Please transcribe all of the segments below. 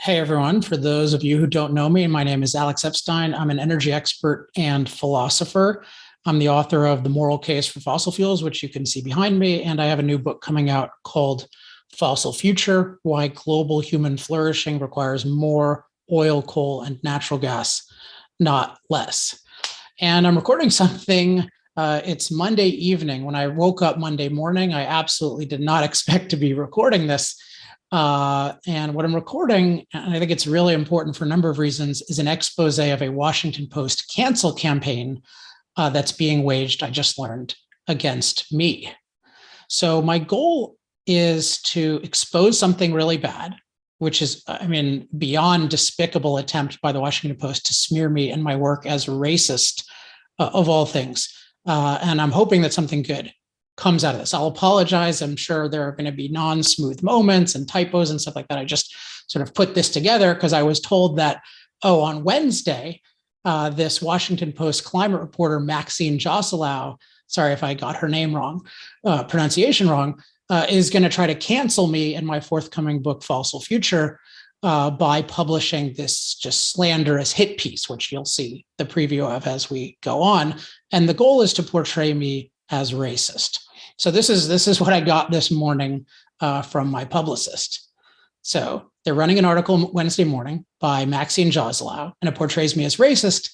Hey everyone, for those of you who don't know me, my name is Alex Epstein. I'm an energy expert and philosopher. I'm the author of The Moral Case for Fossil Fuels, which you can see behind me, and I have a new book coming out called Fossil Future: Why Global Human Flourishing Requires More Oil, Coal, and Natural Gas, Not Less. And I'm recording something. It's Monday evening. When I woke up Monday morning, I absolutely did not expect to be recording this. And what I'm recording, and I think it's really important for a number of reasons, is an expose of a Washington Post cancel campaign that's being waged, I just learned, against me. So my goal is to expose something really bad, which is, beyond despicable attempt by the Washington Post to smear me and my work as racist, of all things. And I'm hoping that something good comes out of this. I'll apologize. I'm sure there are going to be non-smooth moments and typos and stuff like that. I just sort of put this together because I was told that, on Wednesday, this Washington Post climate reporter, Maxine Joselow, sorry if I got her name wrong, pronunciation wrong, is going to try to cancel me in my forthcoming book, Fossil Future, by publishing this just slanderous hit piece, which you'll see the preview of as we go on. And the goal is to portray me as racist. So this is what I got this morning from my publicist. So they're running an article Wednesday morning by Maxine Joselow, and it portrays me as racist.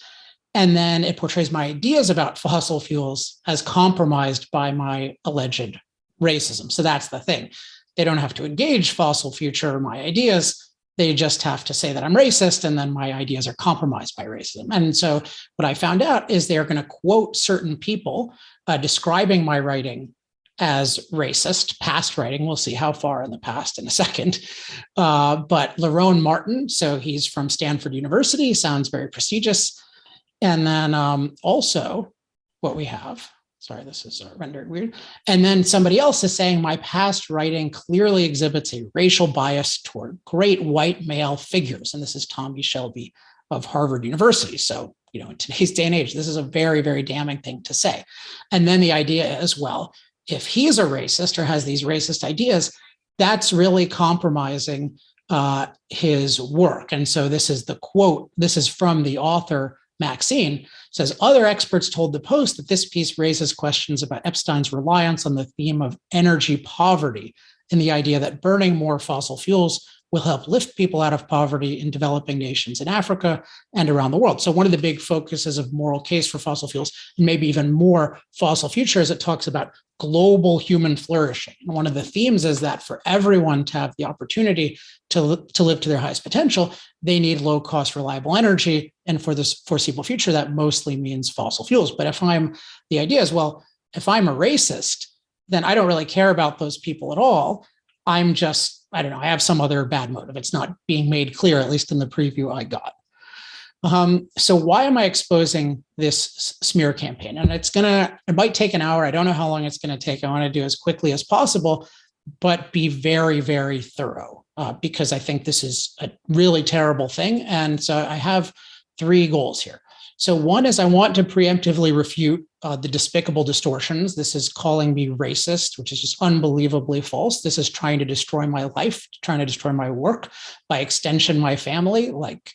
And then it portrays my ideas about fossil fuels as compromised by my alleged racism. So that's the thing. They don't have to engage Fossil Future or my ideas. They just have to say that I'm racist, and then my ideas are compromised by racism. And so what I found out is they're going to quote certain people describing my writing as racist, past writing. We'll see how far in the past in a second. But Lerone Martin, so he's from Stanford University, sounds very prestigious. And then also what we have, sorry, this is rendered weird. And then somebody else is saying my past writing clearly exhibits a racial bias toward great white male figures. And this is Tommy Shelby of Harvard University. So, in today's day and age, this is a very, very damning thing to say. And then the idea is, well, if he's a racist or has these racist ideas, that's really compromising his work. And so this is the quote. This is from the author, Maxine, says, other experts told the Post that this piece raises questions about Epstein's reliance on the theme of energy poverty and the idea that burning more fossil fuels will help lift people out of poverty in developing nations in Africa and around the world. So one of the big focuses of Moral Case for Fossil Fuels, and maybe even more Fossil Future, is it talks about global human flourishing. And one of the themes is that for everyone to have the opportunity to live to their highest potential, they need low-cost, reliable energy. And for this foreseeable future, that mostly means fossil fuels. But the idea is, well, if I'm a racist, then I don't really care about those people at all. I'm just, I have some other bad motive. It's not being made clear, at least in the preview I got. So why am I exposing this smear campaign? And it might take an hour. I don't know how long it's going to take. I want to do as quickly as possible, but be very, very thorough because I think this is a really terrible thing. And so I have three goals here. So one is I want to preemptively refute the despicable distortions. This is calling me racist, which is just unbelievably false. This is trying to destroy my life, trying to destroy my work, by extension, my family. Like,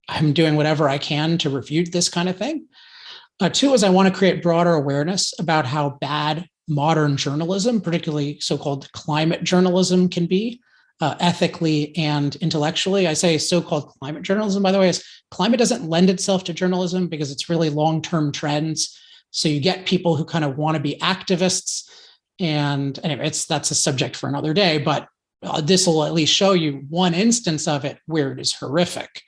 I'm doing whatever I can to refute this kind of thing. Two is I want to create broader awareness about how bad modern journalism, particularly so-called climate journalism, can be. Ethically and intellectually. I say so-called climate journalism, by the way, is climate doesn't lend itself to journalism because it's really long-term trends. So you get people who kind of want to be activists. And anyway, that's a subject for another day, but this will at least show you one instance of it where it is horrific.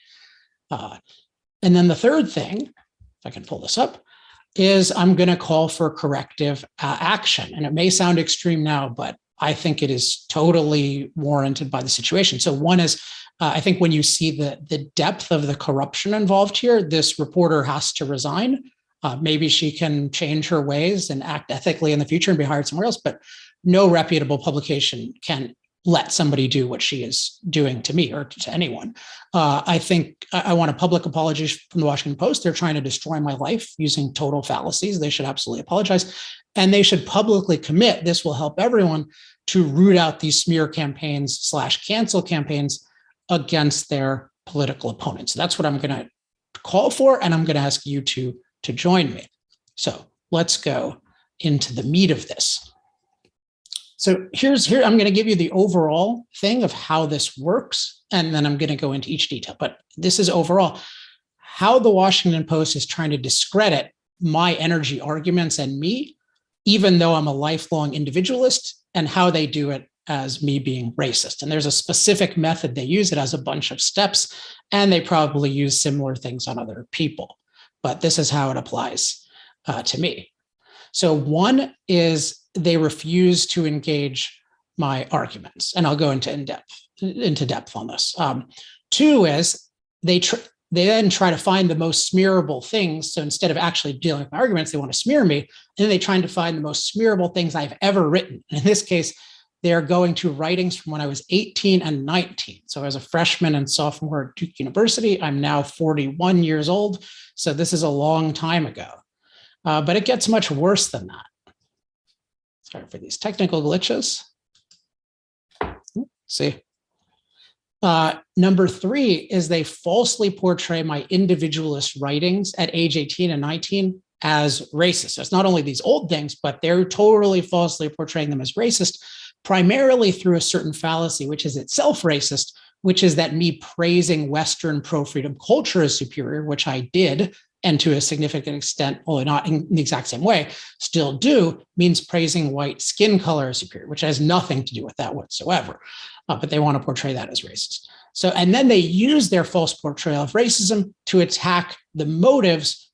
And then the third thing, if I can pull this up, is I'm going to call for corrective action. And it may sound extreme now, but I think it is totally warranted by the situation. So one is, I think when you see the depth of the corruption involved here, this reporter has to resign. Maybe she can change her ways and act ethically in the future and be hired somewhere else, but no reputable publication can let somebody do what she is doing to me or to anyone. I think I want a public apology from the Washington Post. They're trying to destroy my life using total fallacies. They should absolutely apologize. And they should publicly commit, this will help everyone, to root out these smear campaigns / cancel campaigns against their political opponents. So that's what I'm going to call for, and I'm going to ask you to join me. So let's go into the meat of this. So here I'm going to give you the overall thing of how this works, and then I'm going to go into each detail. But this is overall how the Washington Post is trying to discredit my energy arguments and me, even though I'm a lifelong individualist, and how they do it as me being racist. And there's a specific method they use. It has a bunch of steps, and they probably use similar things on other people. But this is how it applies to me. So one is they refuse to engage my arguments, and I'll go into depth on this. Two is they then try to find the most smearable things. So instead of actually dealing with my arguments, they want to smear me, and then they try to find the most smearable things I've ever written. And in this case, they're going to writings from when I was 18 and 19. So as a freshman and sophomore at Duke University, I'm now 41 years old. So this is a long time ago. But it gets much worse than that. Sorry for these technical glitches. See. Number three is they falsely portray my individualist writings at age 18 and 19 as racist. So it's not only these old things, but they're totally falsely portraying them as racist, primarily through a certain fallacy, which is itself racist, which is that me praising Western pro-freedom culture as superior, which I did, and to a significant extent, although not in the exact same way, still do, means praising white skin color as superior, which has nothing to do with that whatsoever. But they want to portray that as racist. So, and then they use their false portrayal of racism to attack the motives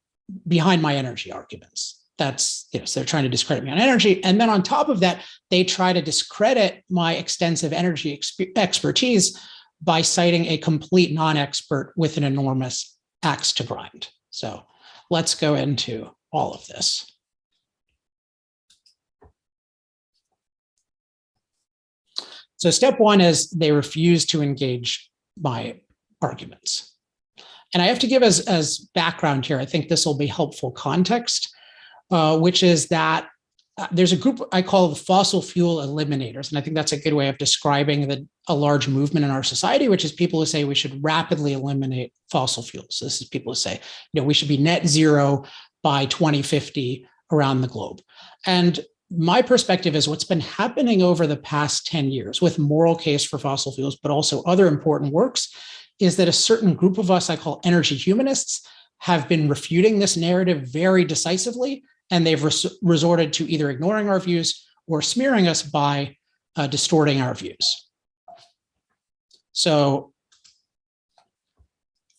behind my energy arguments. That's, so they're trying to discredit me on energy. And then on top of that, they try to discredit my extensive energy expertise by citing a complete non-expert with an enormous axe to grind. So let's go into all of this. So step one is they refuse to engage my arguments. And I have to give as background here, I think this will be helpful context, which is that there's a group I call the fossil fuel eliminators. And I think that's a good way of describing a large movement in our society, which is people who say we should rapidly eliminate fossil fuels. So this is people who say, we should be net zero by 2050 around the globe. And my perspective is what's been happening over the past 10 years with Moral Case for Fossil Fuels, but also other important works, is that a certain group of us I call energy humanists have been refuting this narrative very decisively, and they've resorted to either ignoring our views or smearing us by distorting our views. So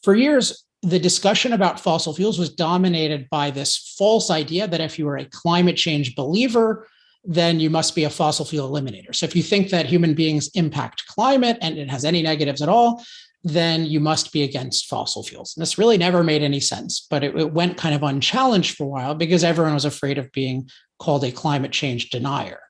for years, the discussion about fossil fuels was dominated by this false idea that if you are a climate change believer, then you must be a fossil fuel eliminator. So if you think that human beings impact climate and it has any negatives at all, then you must be against fossil fuels. And this really never made any sense, but it went kind of unchallenged for a while because everyone was afraid of being called a climate change denier.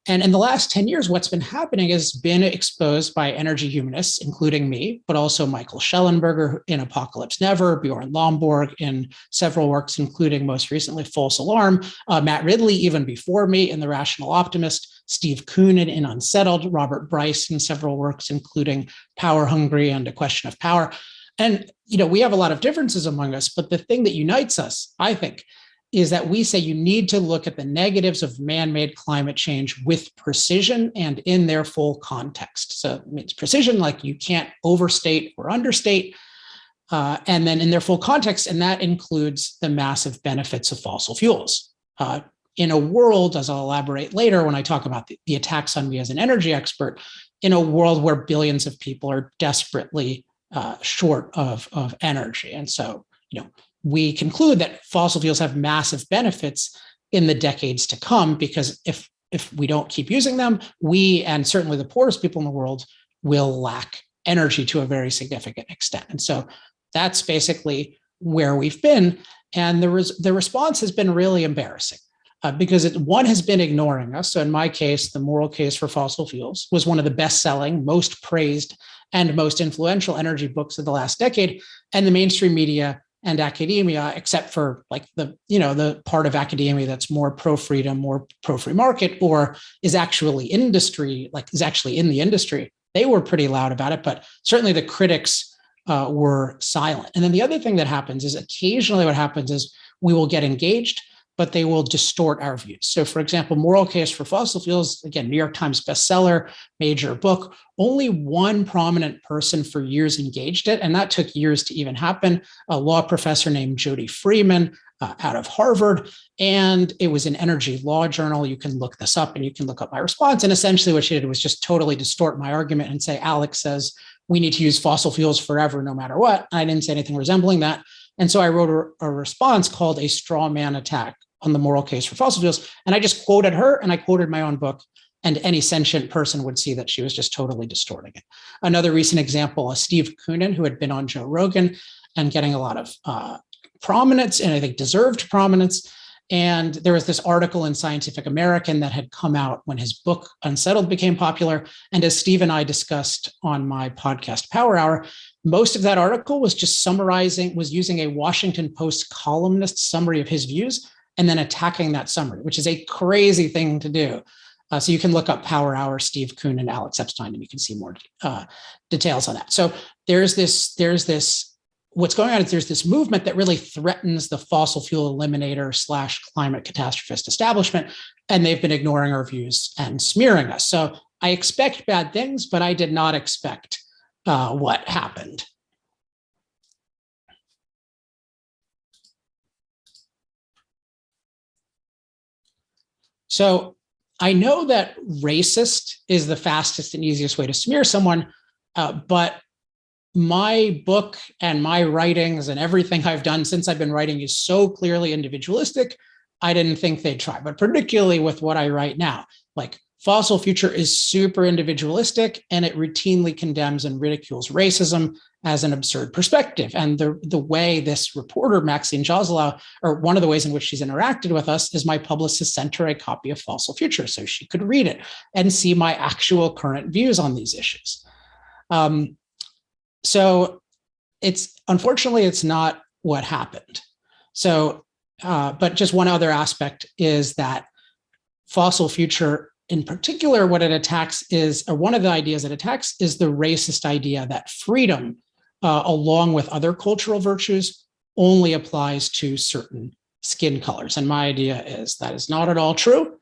And in the last 10 years, what's been happening has been exposed by energy humanists, including me, but also Michael Schellenberger in Apocalypse Never, Bjorn Lomborg in several works, including most recently False Alarm, Matt Ridley, even before me in The Rational Optimist, Steve Koonin in Unsettled, Robert Bryce in several works, including Power Hungry and A Question of Power. And, we have a lot of differences among us, but the thing that unites us, I think, is that we say you need to look at the negatives of man-made climate change with precision and in their full context. So it means precision, like you can't overstate or understate, and then in their full context, and that includes the massive benefits of fossil fuels. In a world, as I'll elaborate later when I talk about the attacks on me as an energy expert, in a world where billions of people are desperately short of energy. And so, we conclude that fossil fuels have massive benefits in the decades to come, because if we don't keep using them, we, and certainly the poorest people in the world, will lack energy to a very significant extent. And so that's basically where we've been. And the response has been really embarrassing because one has been ignoring us. So in my case, The Moral Case for Fossil Fuels was one of the best-selling, most praised, and most influential energy books of the last decade. And the mainstream media and academia, except for the part of academia that's more pro-freedom, more pro-free market, or is actually in the industry, they were pretty loud about it, but certainly the critics were silent. And then the other thing that happens is occasionally what happens is we will get engaged, but they will distort our views. So for example, Moral Case for Fossil Fuels, again, New York Times bestseller, major book, only one prominent person for years engaged it. And that took years to even happen, a law professor named Jody Freeman out of Harvard. And it was an energy law journal. You can look this up and you can look up my response. And essentially what she did was just totally distort my argument and say, Alex says we need to use fossil fuels forever, no matter what. And I didn't say anything resembling that. And so I wrote a response called A Straw Man Attack on the Moral Case for Fossil Fuels. And I just quoted her and I quoted my own book, and any sentient person would see that she was just totally distorting it. Another recent example, Steve Koonin, who had been on Joe Rogan and getting a lot of prominence, and I think deserved prominence. And there was this article in Scientific American that had come out when his book Unsettled became popular. And as Steve and I discussed on my podcast Power Hour, most of that article was just was using a Washington Post columnist summary of his views and then attacking that summary, which is a crazy thing to do. So you can look up Power Hour, Steve Kuhn and Alex Epstein, and you can see more details on that. So there's this, what's going on is there's this movement that really threatens the fossil fuel eliminator / climate catastrophist establishment, and they've been ignoring our views and smearing us. So I expect bad things, but I did not expect what happened. So I know that racist is the fastest and easiest way to smear someone, but my book and my writings and everything I've done since I've been writing is so clearly individualistic, I didn't think they'd try, but particularly with what I write now, like Fossil Future is super individualistic and it routinely condemns and ridicules racism as an absurd perspective. And the way this reporter, Maxine Joselow, or one of the ways in which she's interacted with us is my publicist sent her a copy of Fossil Future so she could read it and see my actual current views on these issues. So unfortunately, it's not what happened. So, but just one other aspect is that Fossil Future in particular, what it attacks is, or one of the ideas it attacks is the racist idea that freedom, along with other cultural virtues, only applies to certain skin colors. And my idea is that is not at all true.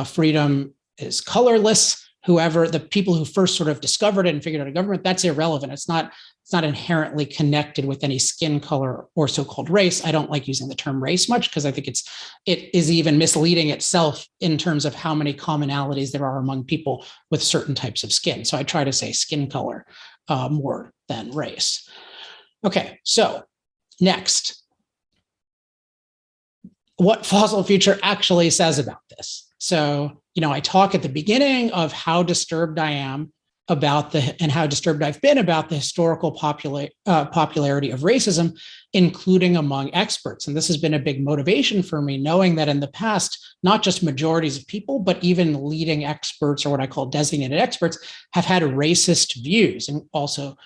Freedom is colorless. The people who first sort of discovered it and figured out a government, that's irrelevant. It's not inherently connected with any skin color or so-called race. I don't like using the term race much because I think it is even misleading itself in terms of how many commonalities there are among people with certain types of skin. So I try to say skin color more than race. Okay, so next, what Fossil Future actually says about this. So, I talk at the beginning of how disturbed I am about and how disturbed I've been about the historical popularity of racism, including among experts. And this has been a big motivation for me, knowing that in the past, not just majorities of people, but even leading experts, or what I call designated experts, have had racist views, and also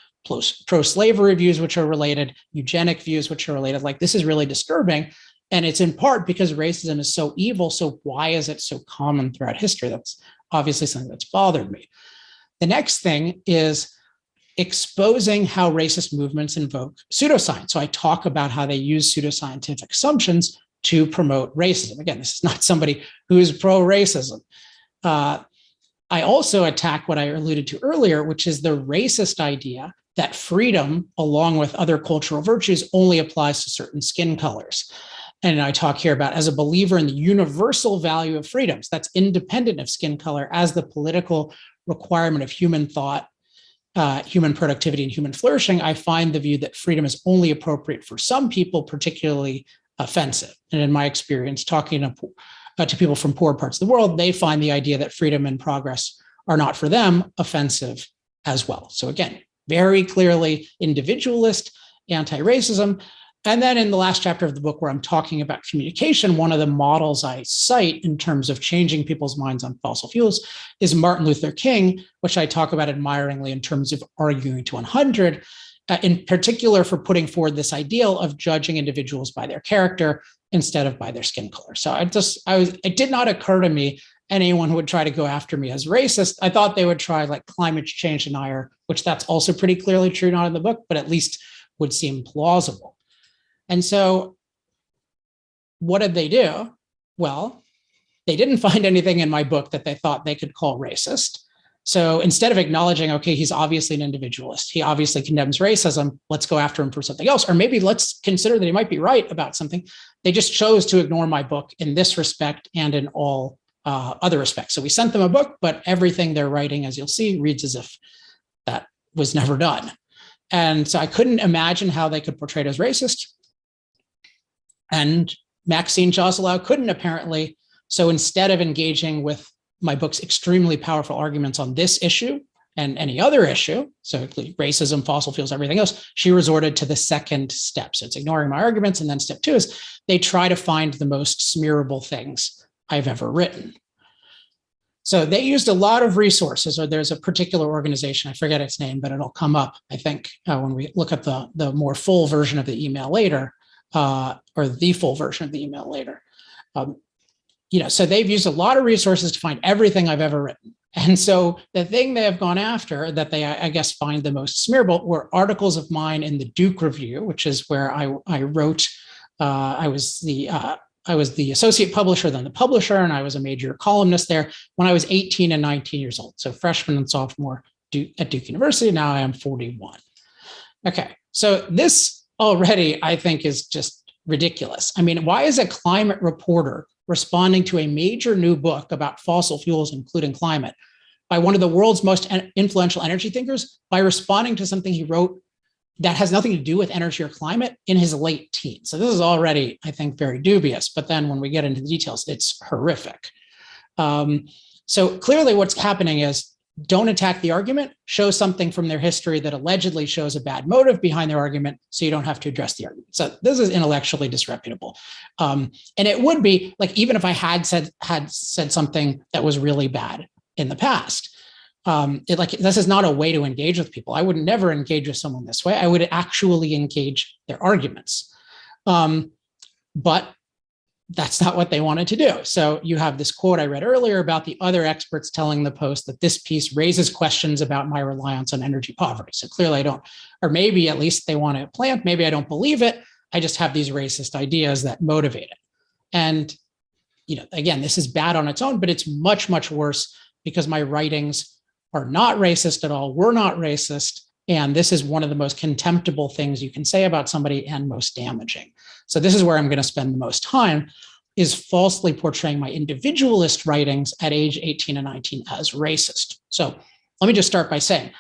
pro-slavery views, which are related, eugenic views, which are related. Like, this is really disturbing. And it's in part because racism is so evil. So why is it so common throughout history? That's obviously something that's bothered me. The next thing is exposing how racist movements invoke pseudoscience. So I talk about how they use pseudoscientific assumptions to promote racism. Again, this is not somebody who is pro-racism. I also attack what I alluded to earlier, which is the racist idea that freedom, along with other cultural virtues, only applies to certain skin colors. And I talk here about, as a believer in the universal value of freedoms, that's independent of skin color, as the political requirement of human thought, human productivity, and human flourishing, I find the view that freedom is only appropriate for some people particularly offensive. And in my experience, talking to people from poor parts of the world, they find the idea that freedom and progress are not for them offensive as well. So again, very clearly individualist, anti-racism. And then in the last chapter of the book, where I'm talking about communication, one of the models I cite in terms of changing people's minds on fossil fuels is Martin Luther King, which I talk about admiringly in terms of arguing to 100, in particular for putting forward this ideal of judging individuals by their character instead of by their skin color. So it did not occur to me anyone would try to go after me as racist. I thought they would try like climate change denier, which that's also pretty clearly true, not in the book, but at least would seem plausible. And so what did they do? Well, they didn't find anything in my book that they thought they could call racist. So instead of acknowledging, okay, he's obviously an individualist, he obviously condemns racism, let's go after him for something else, or maybe let's consider that he might be right about something, they just chose to ignore my book in this respect and in all other respects. So we sent them a book, but everything they're writing, as you'll see, reads as if that was never done. And so I couldn't imagine how they could portray it as racist. And Maxine Joselow couldn't, apparently. So instead of engaging with my book's extremely powerful arguments on this issue and any other issue, so racism, fossil fuels, everything else, she resorted to the second step. So it's ignoring my arguments. And then step two is they try to find the most smearable things I've ever written. So they used a lot of resources, or there's a particular organization, I forget its name, but it'll come up, I think, when we look at the more full version of the email later, or the full version of the email later. So they've used a lot of resources to find everything I've ever written. And so the thing they have gone after that they, I guess, find the most smearable were articles of mine in the Duke Review, which is where I wrote, I was the associate publisher, then the publisher, and I was a major columnist there when I was 18 and 19 years old. So freshman and sophomore at Duke University. Now I am 41. Okay, so this already, I think, is just ridiculous. I mean, why is a climate reporter responding to a major new book about fossil fuels, including climate, by one of the world's most influential energy thinkers, by responding to something he wrote that has nothing to do with energy or climate in his late teens? So this is already, I think, very dubious. But then when we get into the details, it's horrific. So clearly what's happening is don't attack the argument, show something from their history that allegedly shows a bad motive behind their argument, so you don't have to address the argument. So this is intellectually disreputable. And it would be like, even if I had said something that was really bad in the past, this is not a way to engage with people. I would never engage with someone this way. I would actually engage their arguments. But that's not what they wanted to do. So you have this quote I read earlier about the other experts telling the Post that this piece raises questions about my reliance on energy poverty. So clearly I don't, or maybe at least they want to plant, maybe I don't believe it. I just have these racist ideas that motivate it. And, again, this is bad on its own, but it's much, much worse because my writings are not racist at all. We're not racist. And this is one of the most contemptible things you can say about somebody and most damaging. So this is where I'm going to spend the most time, is falsely portraying my individualist writings at age 18 and 19 as racist. So let me just start by saying,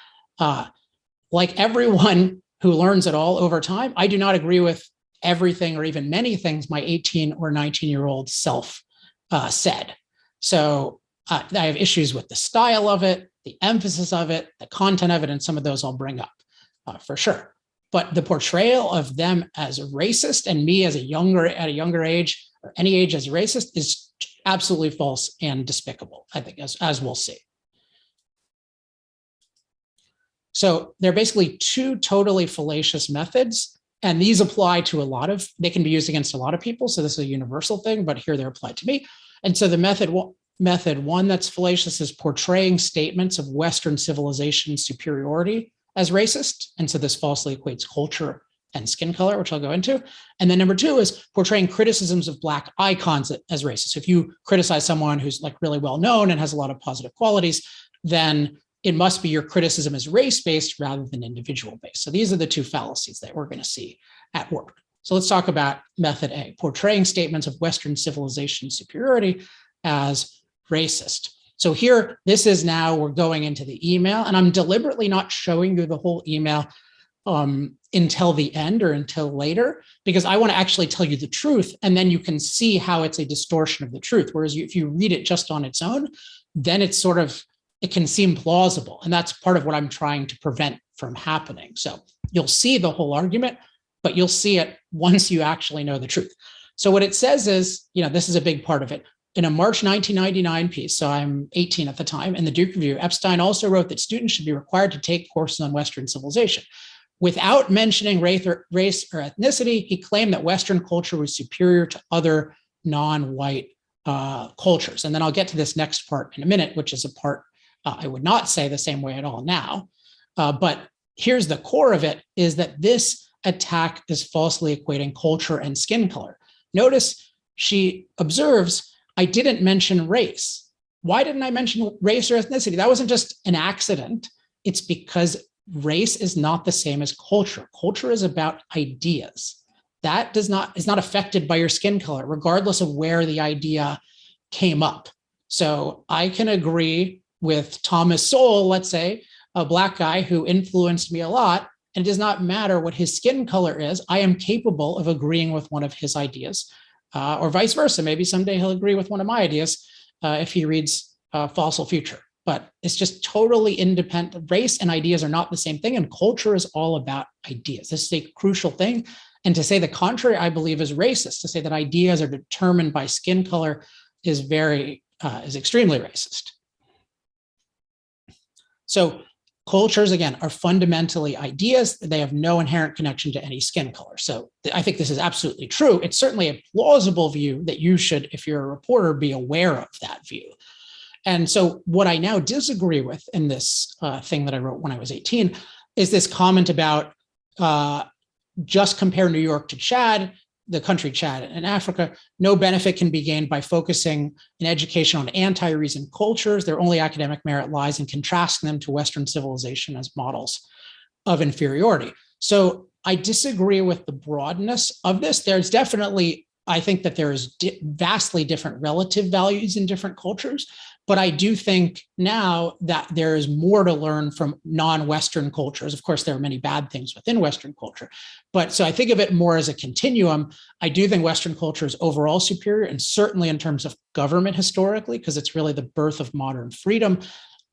like everyone who learns it all over time, I do not agree with everything or even many things my 18 or 19-year-old self said. So I have issues with the style of it, the emphasis of it, the content of it, and some of those I'll bring up for sure. But the portrayal of them as racist and me as at a younger age or any age as racist is absolutely false and despicable, I think, as we'll see. So there are basically two totally fallacious methods, and these apply to they can be used against a lot of people. So this is a universal thing, but here they're applied to me. And so the method one that's fallacious is portraying statements of Western civilization superiority as racist. And so this falsely equates culture and skin color, which I'll go into. And then number two is portraying criticisms of Black icons as racist. So if you criticize someone who's like really well known and has a lot of positive qualities, then it must be your criticism is race-based rather than individual-based. So these are the two fallacies that we're going to see at work. So let's talk about method A, portraying statements of Western civilization superiority as racist. So here, this is now, we're going into the email, and I'm deliberately not showing you the whole email until the end or until later, because I want to actually tell you the truth, and then you can see how it's a distortion of the truth. Whereas if you read it just on its own, then it's it can seem plausible. And that's part of what I'm trying to prevent from happening. So you'll see the whole argument, but you'll see it once you actually know the truth. So what it says is, this is a big part of it. In a March 1999 piece, so I'm 18 at the time, in the Duke Review, Epstein also wrote that students should be required to take courses on Western civilization. Without mentioning race or ethnicity, he claimed that Western culture was superior to other non-white cultures. And then I'll get to this next part in a minute, which is a part I would not say the same way at all now. But here's the core of it, is that this attack is falsely equating culture and skin color. Notice she observes, I didn't mention race. Why didn't I mention race or ethnicity? That wasn't just an accident. It's because race is not the same as culture. Culture is about ideas. That is not affected by your skin color, regardless of where the idea came up. So I can agree with Thomas Sowell, let's say, a Black guy who influenced me a lot, and it does not matter what his skin color is. I am capable of agreeing with one of his ideas, or vice versa. Maybe someday he'll agree with one of my ideas if he reads Fossil Future. But it's just totally independent. Race and ideas are not the same thing, and culture is all about ideas. This is a crucial thing. And to say the contrary, I believe, is racist. To say that ideas are determined by skin color is extremely racist. So cultures, again, are fundamentally ideas. They have no inherent connection to any skin color. So I think this is absolutely true. It's certainly a plausible view that you should, if you're a reporter, be aware of that view. And so what I now disagree with in this thing that I wrote when I was 18 is this comment about just compare New York to Chad, the country Chad in Africa. No benefit can be gained by focusing in education on anti-reason cultures. Their only academic merit lies in contrasting them to Western civilization as models of inferiority. So I disagree with the broadness of this. There's definitely, I think that there is vastly different relative values in different cultures, but I do think now that there is more to learn from non-Western cultures. Of course, there are many bad things within Western culture, but so I think of it more as a continuum. I do think Western culture is overall superior, and certainly in terms of government historically, because it's really the birth of modern freedom.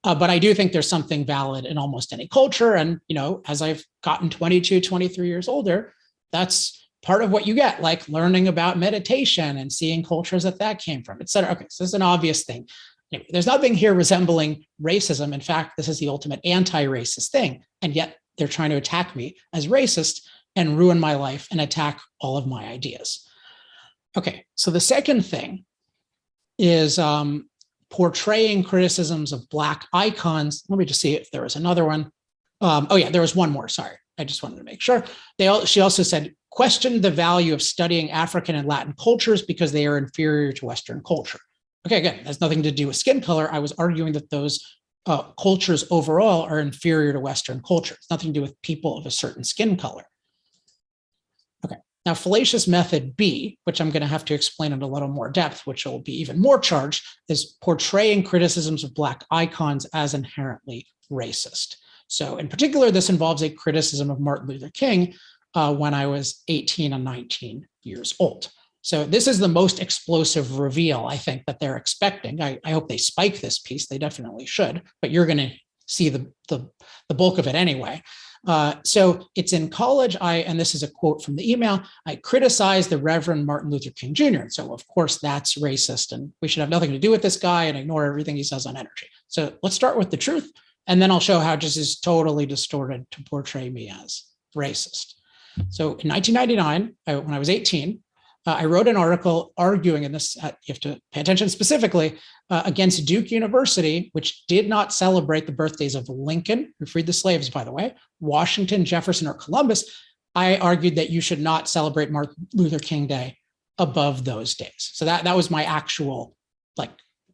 But I do think there's something valid in almost any culture. And, as I've gotten 22, 23 years older, that's part of what you get, like learning about meditation and seeing cultures that came from, et cetera. Okay, so this is an obvious thing. Anyway, there's nothing here resembling racism. In fact, this is the ultimate anti-racist thing. And yet they're trying to attack me as racist and ruin my life and attack all of my ideas. Okay, so the second thing is portraying criticisms of Black icons. Let me just see if there was another one. Oh yeah, there was one more, sorry. I just wanted to make sure. She also said, question the value of studying African and Latin cultures because they are inferior to Western culture. Okay, again, has nothing to do with skin color. I was arguing that those cultures overall are inferior to Western culture. It's nothing to do with people of a certain skin color. Okay, now fallacious method B, which I'm going to have to explain in a little more depth, which will be even more charged, is portraying criticisms of Black icons as inherently racist. So in particular, this involves a criticism of Martin Luther King when I was 18 and 19 years old. So this is the most explosive reveal, I think, that they're expecting. I hope they spike this piece. They definitely should, but you're going to see the bulk of it anyway. So it's in college, and this is a quote from the email, I criticized the Reverend Martin Luther King Jr. So of course that's racist and we should have nothing to do with this guy and ignore everything he says on energy. So let's start with the truth. And then I'll show how this is totally distorted to portray me as racist. So in 1999, when I was 18, I wrote an article arguing, and this, you have to pay attention specifically, against Duke University, which did not celebrate the birthdays of Lincoln, who freed the slaves, by the way, Washington, Jefferson, or Columbus. I argued that you should not celebrate Martin Luther King Day above those days. So that was my actual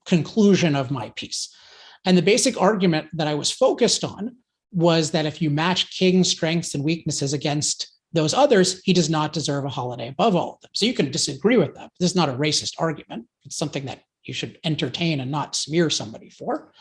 conclusion of my piece. And the basic argument that I was focused on was that if you match King's strengths and weaknesses against those others, he does not deserve a holiday above all of them. So you can disagree with that. This is not a racist argument. It's something that you should entertain and not smear somebody for.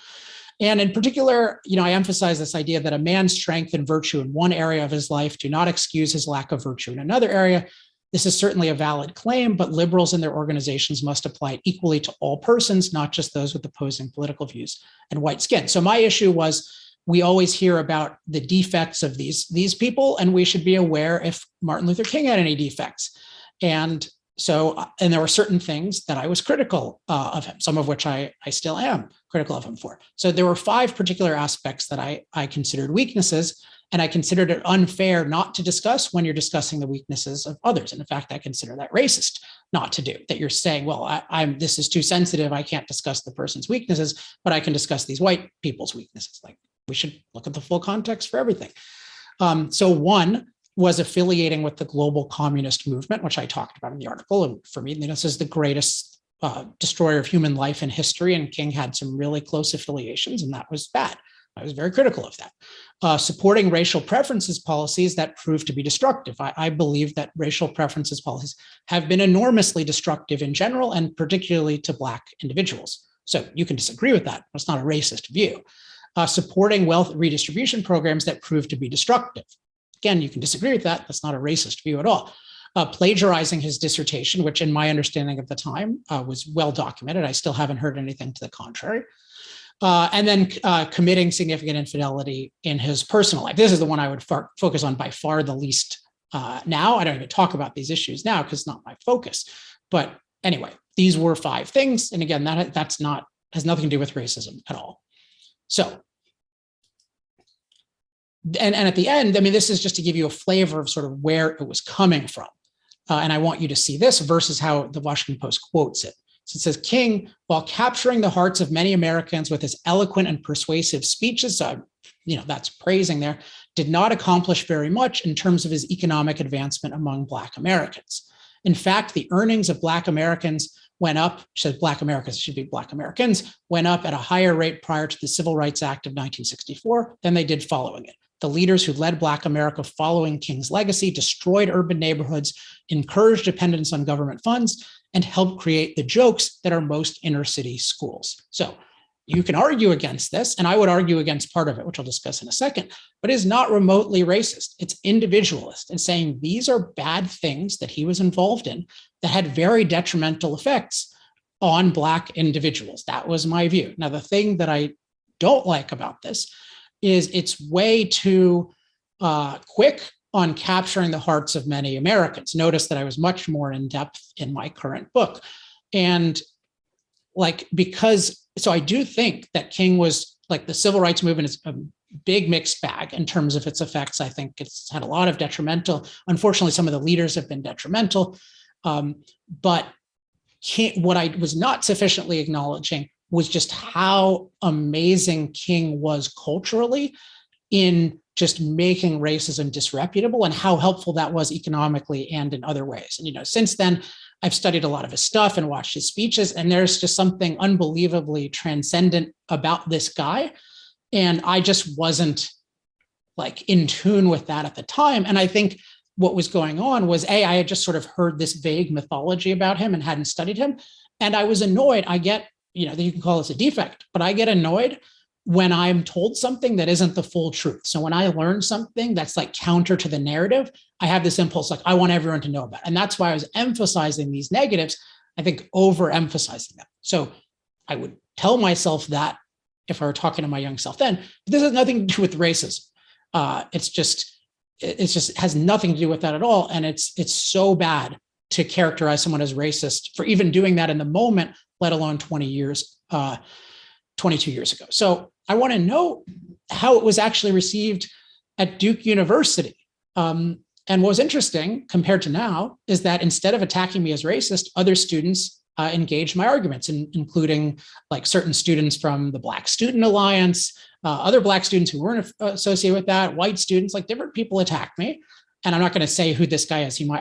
And in particular, I emphasize this idea that a man's strength and virtue in one area of his life do not excuse his lack of virtue in another area. This is certainly a valid claim, but liberals and their organizations must apply it equally to all persons, not just those with opposing political views and white skin. So my issue was, we always hear about the defects of these people, and we should be aware if Martin Luther King had any defects. And there were certain things that I was critical of him, some of which I still am critical of him for. So there were 5 particular aspects that I considered weaknesses. And I considered it unfair not to discuss when you're discussing the weaknesses of others. And in fact, I consider that racist not to do, that you're saying, well, this is too sensitive. I can't discuss the person's weaknesses, but I can discuss these white people's weaknesses. Like, we should look at the full context for everything. So one was affiliating with the global communist movement, which I talked about in the article. And for me, this is the greatest destroyer of human life in history. And King had some really close affiliations, and that was bad. I was very critical of that. Supporting racial preferences policies that proved to be destructive. I believe that racial preferences policies have been enormously destructive in general, and particularly to Black individuals. So you can disagree with that. It's not a racist view. Supporting wealth redistribution programs that proved to be destructive. Again, you can disagree with that. That's not a racist view at all. Plagiarizing his dissertation, which in my understanding of the time was well documented. I still haven't heard anything to the contrary. And then committing significant infidelity in his personal life. This is the one I would focus on by far the least now. I don't even talk about these issues now because it's not my focus. But anyway, these were 5 things. And again, has nothing to do with racism at all. So, and at the end, I mean, this is just to give you a flavor of sort of where it was coming from. And I want you to see this versus how the Washington Post quotes it. So it says, King, while capturing the hearts of many Americans with his eloquent and persuasive speeches, that's praising there, did not accomplish very much in terms of his economic advancement among Black Americans. In fact, the earnings of Black Americans went up, says Black Americans, should be Black Americans, went up at a higher rate prior to the Civil Rights Act of 1964 than they did following it. The leaders who led Black America following King's legacy destroyed urban neighborhoods, encouraged dependence on government funds, and helped create the jokes that are most inner city schools. So you can argue against this, and I would argue against part of it, which I'll discuss in a second, but it is not remotely racist. It's individualist and saying these are bad things that he was involved in that had very detrimental effects on Black individuals. That was my view. Now, the thing that I don't like about this is it's way too quick on capturing the hearts of many Americans. Notice that I was much more in depth in my current book. And so I do think that King was, like, the civil rights movement is a big mixed bag in terms of its effects. I think it's had a lot of detrimental. Unfortunately, some of the leaders have been detrimental. But what I was not sufficiently acknowledging was just how amazing King was culturally in just making racism disreputable, and how helpful that was economically and in other ways. And, since then, I've studied a lot of his stuff and watched his speeches, and there's just something unbelievably transcendent about this guy. And I just wasn't in tune with that at the time. And I think what was going on was, I had just sort of heard this vague mythology about him and hadn't studied him. And I was annoyed. I get, you can call this a defect, but I get annoyed when I'm told something that isn't the full truth. So when I learn something that's counter to the narrative, I have this impulse, I want everyone to know about it. And that's why I was emphasizing these negatives, I think overemphasizing them. So I would tell myself that if I were talking to my young self then, but this has nothing to do with racism. It just has nothing to do with that at all. And it's so bad to characterize someone as racist for even doing that in the moment, let alone 22 years ago. So I want to know how it was actually received at Duke University. And what was interesting compared to now is that instead of attacking me as racist, other students engaged my arguments, including certain students from the Black Student Alliance, other Black students who weren't associated with that, white students, different people attacked me. And I'm not going to say who this guy is. I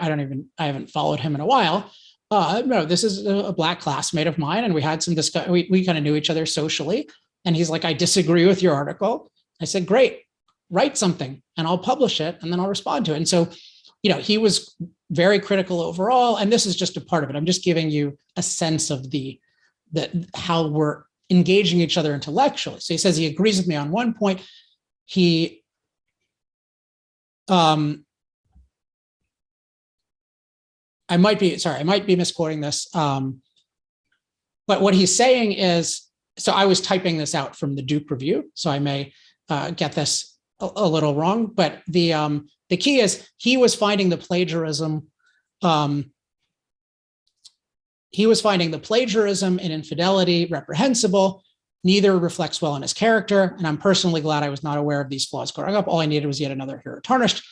haven't followed him in a while. No, this is a Black classmate of mine, and we had some discussion. We kind of knew each other socially. And he's like, I disagree with your article. I said, great, write something and I'll publish it and then I'll respond to it. And so, he was very critical overall. And this is just a part of it. I'm just giving you a sense of how we're engaging each other intellectually. So he says he agrees with me on one point. I might be misquoting this. But what he's saying is, so I was typing this out from the Duke Review, so I may get this a little wrong, but the key is he was finding the plagiarism. He was finding the plagiarism and infidelity reprehensible, Neither reflects well on his character, and I'm personally glad I was not aware of these flaws growing up. All I needed was yet another hero tarnished.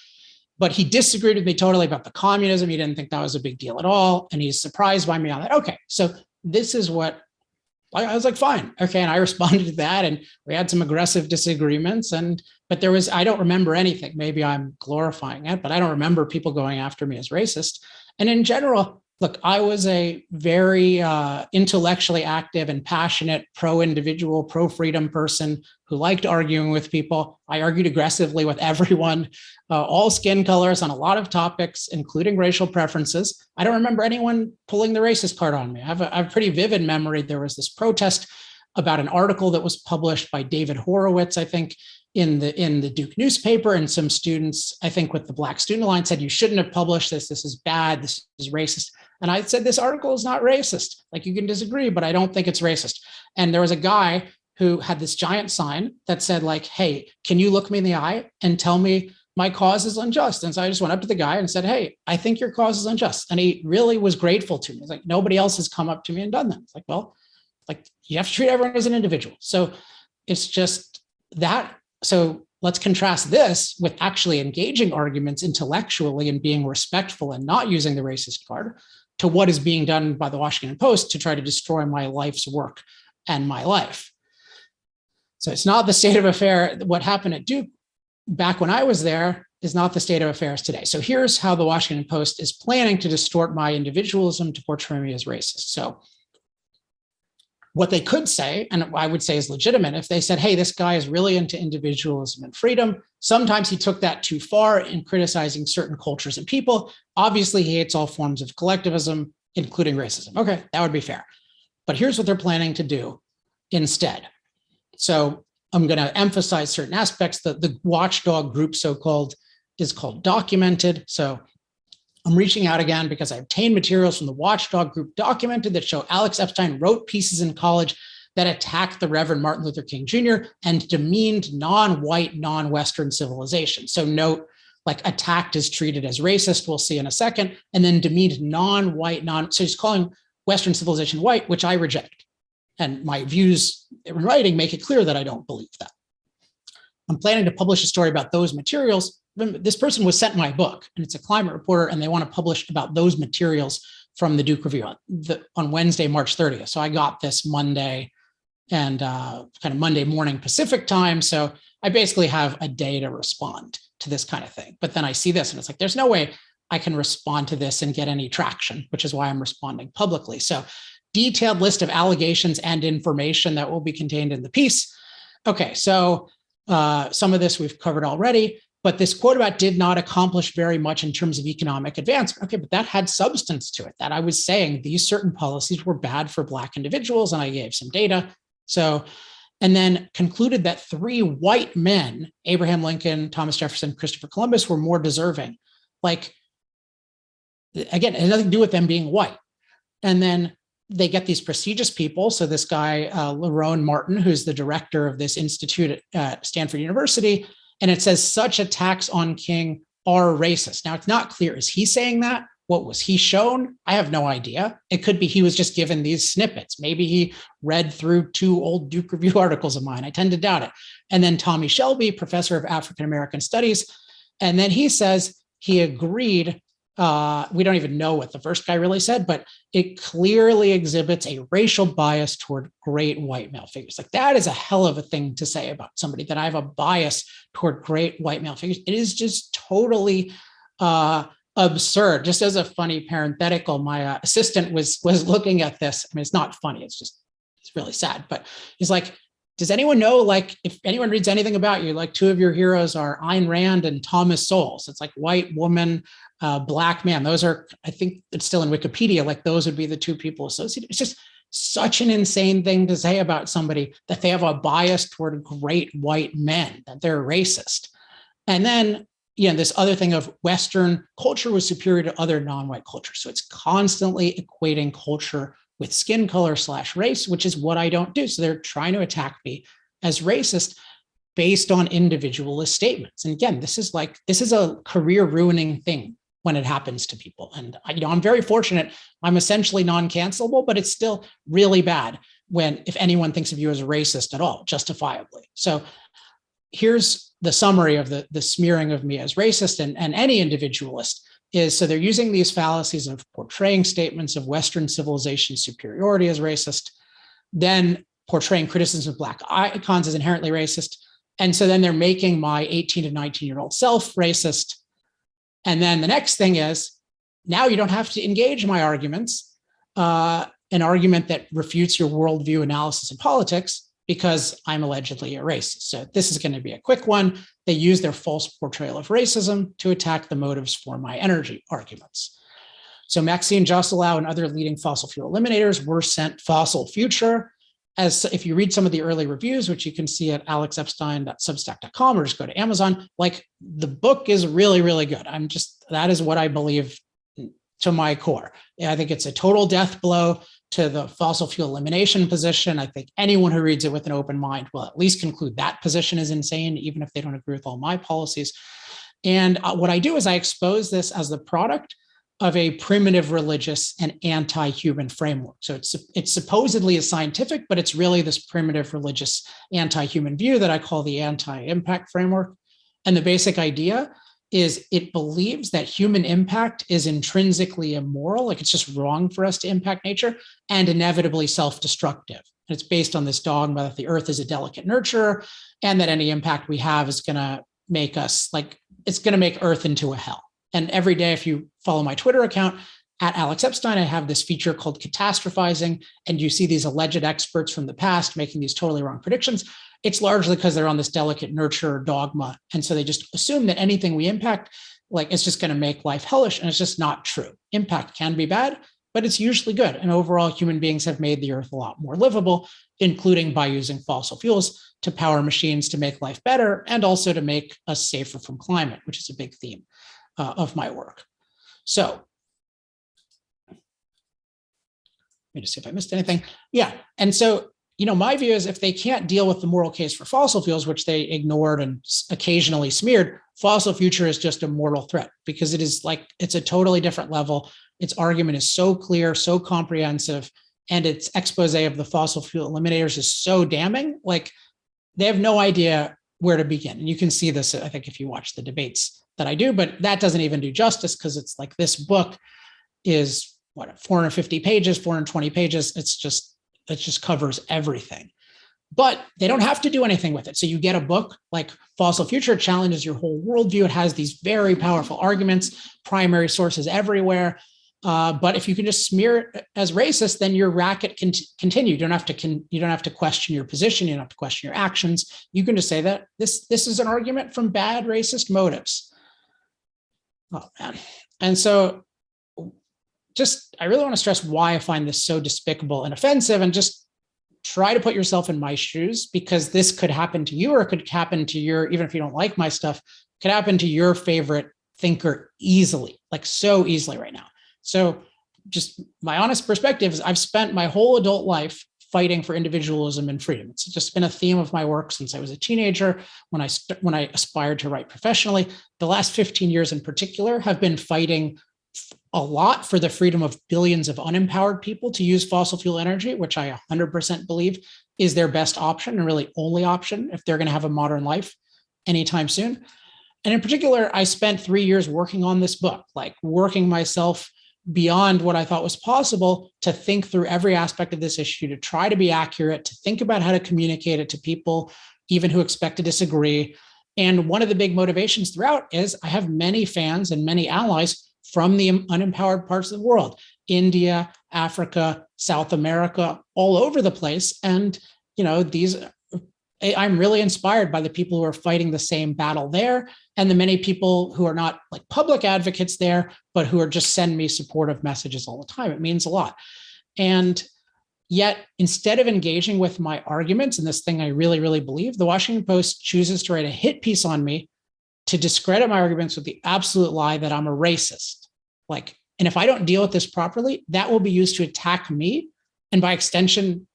But he disagreed with me totally about the communism. He didn't think that was a big deal at all, and he's surprised by me on that. Okay, so this is what I was like, fine, okay, and I responded to that, and we had some aggressive disagreements, but there was, I don't remember anything. Maybe I'm glorifying it, but I don't remember people going after me as racist. And in general, look, I was a very intellectually active and passionate pro-individual, pro-freedom person who liked arguing with people. I argued aggressively with everyone, all skin colors on a lot of topics, including racial preferences. I don't remember anyone pulling the racist card on me. I have a pretty vivid memory. There was this protest about an article that was published by David Horowitz, I think, in the Duke newspaper, and some students, I think with the Black Student Alliance, said, you shouldn't have published this. This is bad. This is racist. And I said, this article is not racist. Like, you can disagree, but I don't think it's racist. And there was a guy who had this giant sign that said, like, hey, can you look me in the eye and tell me my cause is unjust? And so I just went up to the guy and said, hey, I think your cause is unjust. And he really was grateful to me. He's like, nobody else has come up to me and done that. It's like, well, like, you have to treat everyone as an individual. So it's just that. So let's contrast this with actually engaging arguments intellectually and being respectful and not using the racist card to what is being done by the Washington Post to try to destroy my life's work and my life. So it's not the state of affair. What happened at Duke back when I was there is not the state of affairs today. So here's how the Washington Post is planning to distort my individualism to portray me as racist. So what they could say, and I would say is legitimate, if they said, hey, this guy is really into individualism and freedom. Sometimes he took that too far in criticizing certain cultures and people. Obviously, he hates all forms of collectivism, including racism. Okay, that would be fair. But here's what they're planning to do instead. So I'm going to emphasize certain aspects. The watchdog group, so-called, is called Documented. So I'm reaching out again because I obtained materials from the watchdog group Documented that show Alex Epstein wrote pieces in college that attacked the Reverend Martin Luther King Jr. and demeaned non-white, non-Western civilization. So note, like, attacked is treated as racist, we'll see in a second, and then demeaned non-white, so he's calling Western civilization white, which I reject. And my views in writing make it clear that I don't believe that. I'm planning to publish a story about those materials. This person was sent my book, and it's a climate reporter, and they want to publish about those materials from the Duke Review on Wednesday, March 30th. So I got this Monday and kind of Monday morning Pacific time. So I basically have a day to respond to this kind of thing. But then I see this and it's like, there's no way I can respond to this and get any traction, which is why I'm responding publicly. So detailed list of allegations and information that will be contained in the piece. Okay, so some of this we've covered already, but this quote about did not accomplish very much in terms of economic advancement. Okay, but that had substance to it, that I was saying these certain policies were bad for Black individuals, and I gave some data. So, and then concluded that 3 white men, Abraham Lincoln, Thomas Jefferson, Christopher Columbus, were more deserving. Like, again, it has nothing to do with them being white. And then they get these prestigious people. So this guy, Lerone Martin, who's the director of this institute at Stanford University, and it says such attacks on King are racist. Now, it's not clear. Is he saying that? What was he shown? I have no idea. It could be he was just given these snippets. Maybe he read through 2 old Duke Review articles of mine. I tend to doubt it. And then Tommy Shelby, professor of African American Studies. And then he says he agreed. We don't even know what the first guy really said, but it clearly exhibits a racial bias toward great white male figures. Like, that is a hell of a thing to say about somebody, that I have a bias toward great white male figures. It is just totally absurd. Just as a funny parenthetical, my assistant was looking at this. I mean, it's not funny. It's really sad, but he's like, does anyone know, like, if anyone reads anything about you, like 2 of your heroes are Ayn Rand and Thomas Sowell. It's like white woman, Black man. Those are, I think it's still in Wikipedia, like those would be the 2 people associated. It's just such an insane thing to say about somebody, that they have a bias toward great white men, that they're racist. And then, this other thing of Western culture was superior to other non-white cultures. So it's constantly equating culture with skin color / race, which is what I don't do. So they're trying to attack me as racist based on individualist statements. And again, this is a career ruining thing when it happens to people. And I'm very fortunate. I'm essentially non-cancelable, but it's still really bad if anyone thinks of you as a racist at all, justifiably. So here's the summary of the smearing of me as racist and any individualist is, so they're using these fallacies of portraying statements of Western civilization superiority as racist, then portraying criticism of Black icons as inherently racist. And so then they're making my 18 to 19-year-old self racist. And then the next thing is, now you don't have to engage my arguments, an argument that refutes your worldview analysis of politics, because I'm allegedly a racist. So this is going to be a quick one. They use their false portrayal of racism to attack the motives for my energy arguments. So Maxine Joselow and other leading fossil fuel eliminators were sent fossil future. As if you read some of the early reviews, which you can see at alexepstein.substack.com or just go to Amazon, like the book is really, really good. That is what I believe to my core. I think it's a total death blow to the fossil fuel elimination position. I think anyone who reads it with an open mind will at least conclude that position is insane, even if they don't agree with all my policies. And what I do is I expose this as the product of a primitive religious and anti-human framework. So it's supposedly a scientific, but it's really this primitive religious anti-human view that I call the anti-impact framework. And the basic idea is it believes that human impact is intrinsically immoral, like it's just wrong for us to impact nature, and inevitably self-destructive. And it's based on this dogma that the earth is a delicate nurturer, and that any impact we have is gonna make us, like, it's gonna make earth into a hell. And every day, if you follow my Twitter account, at Alex Epstein, I have this feature called catastrophizing, and you see these alleged experts from the past making these totally wrong predictions. It's largely because they're on this delicate nurture dogma. And so they just assume that anything we impact, like, it's just going to make life hellish. And it's just not true. Impact can be bad, but it's usually good. And overall, human beings have made the earth a lot more livable, including by using fossil fuels to power machines to make life better, and also to make us safer from climate, which is a big theme of my work. So let me just see if I missed anything. Yeah. And so, my view is if they can't deal with the moral case for fossil fuels, which they ignored and occasionally smeared, fossil future is just a mortal threat, because it's a totally different level. Its argument is so clear, so comprehensive, and its expose of the fossil fuel eliminators is so damning, like they have no idea where to begin. And you can see this, I think, if you watch the debates that I do, but that doesn't even do justice, because it's like this book is 450 pages, 420 pages. It just covers everything, but they don't have to do anything with it. So you get a book like Fossil Future challenges your whole worldview. It has these very powerful arguments, primary sources everywhere. But if you can just smear it as racist, then your racket can continue. You don't have to question your position. You don't have to question your actions. You can just say that this is an argument from bad racist motives. Oh man. And so I really want to stress why I find this so despicable and offensive, and just try to put yourself in my shoes, because this could happen to you, or it could happen to even if you don't like my stuff, it could happen to your favorite thinker easily, like so easily right now. So just my honest perspective is I've spent my whole adult life fighting for individualism and freedom. It's just been a theme of my work since I was a teenager, when I aspired to write professionally. The last 15 years in particular have been fighting a lot for the freedom of billions of unempowered people to use fossil fuel energy, which I 100% believe is their best option and really only option if they're going to have a modern life anytime soon. And in particular, I spent 3 years working on this book, like working myself beyond what I thought was possible to think through every aspect of this issue, to try to be accurate, to think about how to communicate it to people, even who expect to disagree. And one of the big motivations throughout is I have many fans and many allies from the unempowered parts of the world, India, Africa, South America, all over the place. And, I'm really inspired by the people who are fighting the same battle there, and the many people who are not like public advocates there, but who are just sending me supportive messages all the time. It means a lot. And yet, instead of engaging with my arguments and this thing I really, really believe, the Washington Post chooses to write a hit piece on me to discredit my arguments with the absolute lie that I'm a racist. And if I don't deal with this properly, that will be used to attack me, and by extension,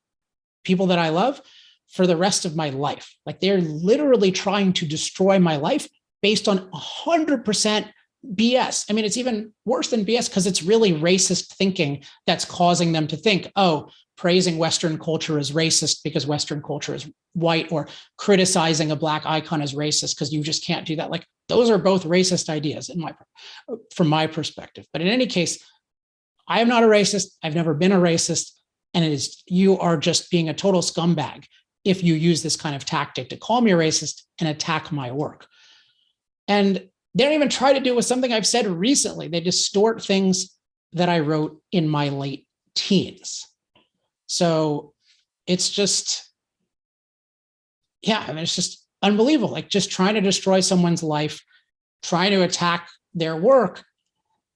people that I love, for the rest of my life. Like, they're literally trying to destroy my life based on 100% BS. I mean, it's even worse than BS because it's really racist thinking that's causing them to think, oh, praising Western culture is racist because Western culture is white, or criticizing a Black icon is racist because you just can't do that. Like, those are both racist ideas from my perspective. But in any case, I am not a racist. I've never been a racist. And you are just being a total scumbag if you use this kind of tactic to call me a racist and attack my work. And they don't even try to do it with something I've said recently. They distort things that I wrote in my late teens. So it's just, yeah, I mean, it's just unbelievable. Like, just trying to destroy someone's life, trying to attack their work.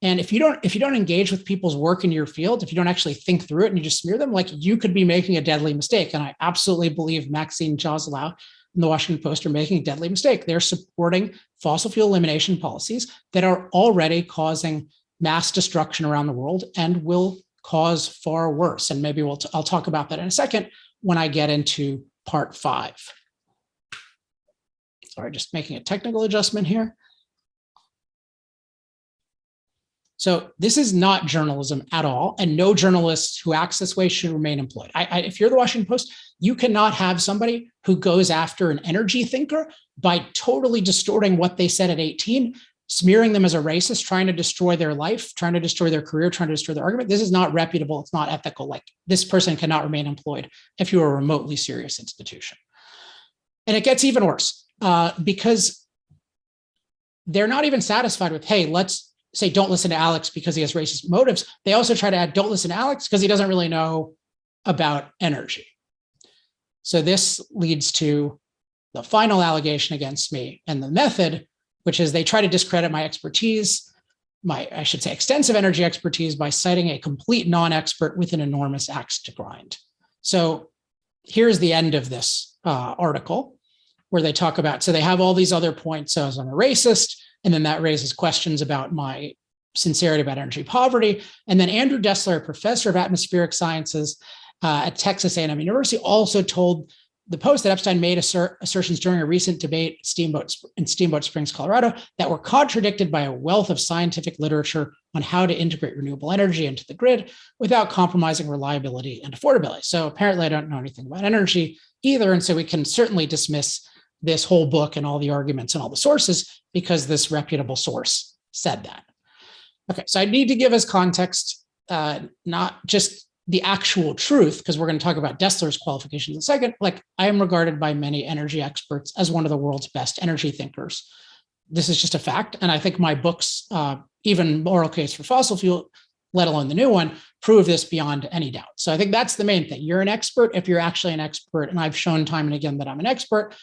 And if you don't engage with people's work in your field, if you don't actually think through it and you just smear them, like, you could be making a deadly mistake. And I absolutely believe Maxine Joselow and the Washington Post are making a deadly mistake. They're supporting fossil fuel elimination policies that are already causing mass destruction around the world and will cause far worse. And maybe I'll talk about that in a second when I get into part 5. Sorry, just making a technical adjustment here. So this is not journalism at all, and no journalist who acts this way should remain employed. If you're the Washington Post, you cannot have somebody who goes after an energy thinker by totally distorting what they said at 18, smearing them as a racist, trying to destroy their life, trying to destroy their career, trying to destroy their argument. This is not reputable. It's not ethical. Like, this person cannot remain employed if you're a remotely serious institution. And it gets even worse because they're not even satisfied with, hey, let's say don't listen to Alex because he has racist motives. They also try to add, don't listen to Alex because he doesn't really know about energy. So this leads to the final allegation against me and the method, which is they try to discredit my expertise, I should say extensive energy expertise, by citing a complete non-expert with an enormous axe to grind. So here's the end of this article where they talk about, so they have all these other points. So I'm a racist, and then that raises questions about my sincerity about energy poverty. And then Andrew Dessler, a professor of atmospheric sciences at Texas A&M University, also told the Post that Epstein made assertions during a recent debate in Steamboat Springs, Colorado, that were contradicted by a wealth of scientific literature on how to integrate renewable energy into the grid without compromising reliability and affordability. So apparently I don't know anything about energy either. And so we can certainly dismiss this whole book and all the arguments and all the sources because this reputable source said that. Okay, so I need to give as context, not just the actual truth, because we're going to talk about Dessler's qualifications in a second. Like, I am regarded by many energy experts as one of the world's best energy thinkers. This is just a fact. And I think my books, even Moral Case for Fossil Fuel, let alone the new one, prove this beyond any doubt. So I think that's the main thing. You're an expert if you're actually an expert. And I've shown time and again that I'm an expert.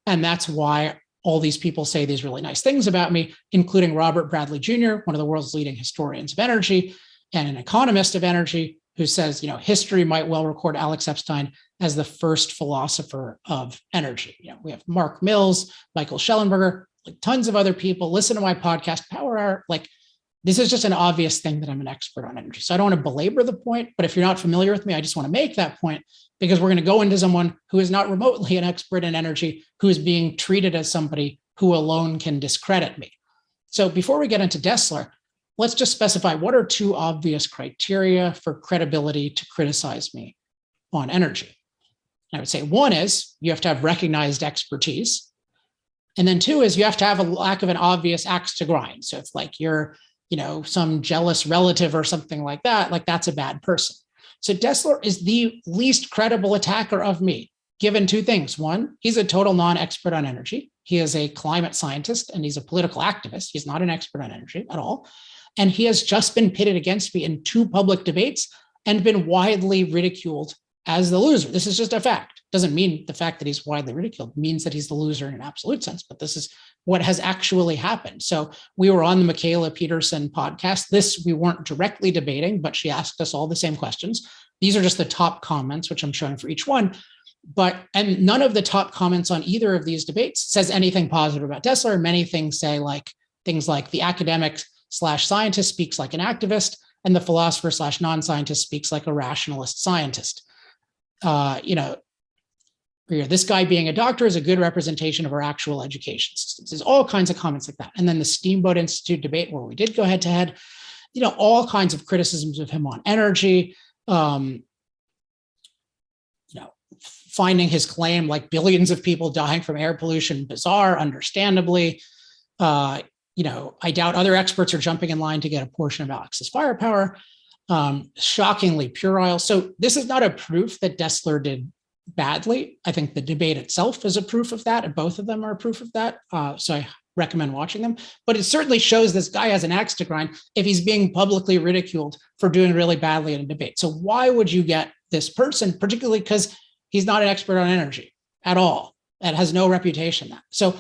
And that's why all these people say these really nice things about me, including Robert Bradley Jr., one of the world's leading historians of energy and an economist of energy, who says, history might well record Alex Epstein as the first philosopher of energy. We have Mark Mills, Michael Schellenberger, like tons of other people. Listen to my podcast, Power Hour. Like, this is just an obvious thing that I'm an expert on energy. So I don't want to belabor the point, but if you're not familiar with me, I just want to make that point because we're going to go into someone who is not remotely an expert in energy, who is being treated as somebody who alone can discredit me. So before we get into Dessler, let's just specify what are 2 obvious criteria for credibility to criticize me on energy. I would say 1 is you have to have recognized expertise. And then 2 is you have to have a lack of an obvious axe to grind. So it's like you're some jealous relative or something like that, like that's a bad person. So Dessler is the least credible attacker of me, given 2 things. 1, he's a total non-expert on energy. He is a climate scientist and he's a political activist. He's not an expert on energy at all. And he has just been pitted against me in 2 public debates and been widely ridiculed as the loser. This is just a fact. Doesn't mean the fact that he's widely ridiculed means that he's the loser in an absolute sense, but this is what has actually happened. So we were on the Michaela Peterson podcast. We weren't directly debating, but she asked us all the same questions. These are just the top comments, which I'm showing for each one. And none of the top comments on either of these debates says anything positive about Dessler. Many things say things like the academic/scientist speaks like an activist, and the philosopher/non-scientist speaks like a rationalist scientist. this guy being a doctor is a good representation of our actual education systems. There's all kinds of comments like that. And then the Steamboat Institute debate where we did go head to head, all kinds of criticisms of him on energy, finding his claim like billions of people dying from air pollution bizarre, understandably. I doubt other experts are jumping in line to get a portion of Alex's firepower. Shockingly puerile. So this is not a proof that Dessler did badly. I think the debate itself is a proof of that, and both of them are a proof of that. So I recommend watching them. But it certainly shows this guy has an axe to grind if he's being publicly ridiculed for doing really badly in a debate. So why would you get this person, particularly because he's not an expert on energy at all, and has no reputation that. So